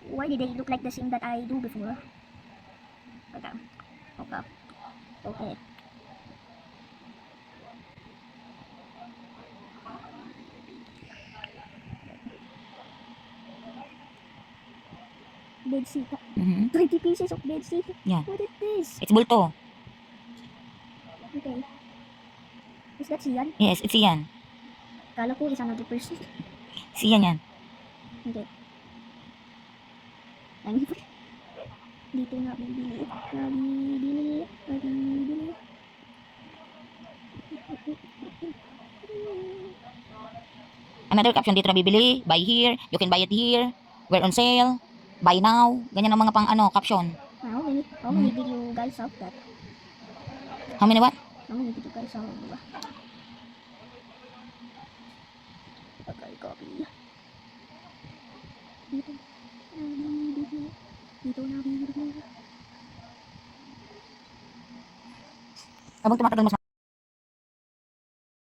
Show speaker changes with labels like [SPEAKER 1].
[SPEAKER 1] Why did they look like the same that I do before? Okay. Okay. Okay. Bed sheet. 20 pieces of bed sheet.
[SPEAKER 2] Yeah.
[SPEAKER 1] What is this?
[SPEAKER 2] It's bulto.
[SPEAKER 1] Okay. Is that Sian?
[SPEAKER 2] Yes, it's yan.
[SPEAKER 1] Kala ko is another person.
[SPEAKER 2] Siyan yan.
[SPEAKER 1] Okay. Ano pa? Dito na bibili. Nabibili. Nabibili.
[SPEAKER 2] Another caption dito na bibili. Buy here. You can buy it here. We're on sale. Buy now. Ganyan ang mga pang caption.
[SPEAKER 1] How many did you guys have that?
[SPEAKER 2] How many what?
[SPEAKER 1] How many did you guys have? Diba? Okay, copy. Dito. Nabibili. Dito nabibili.
[SPEAKER 2] Habang tumatagal mas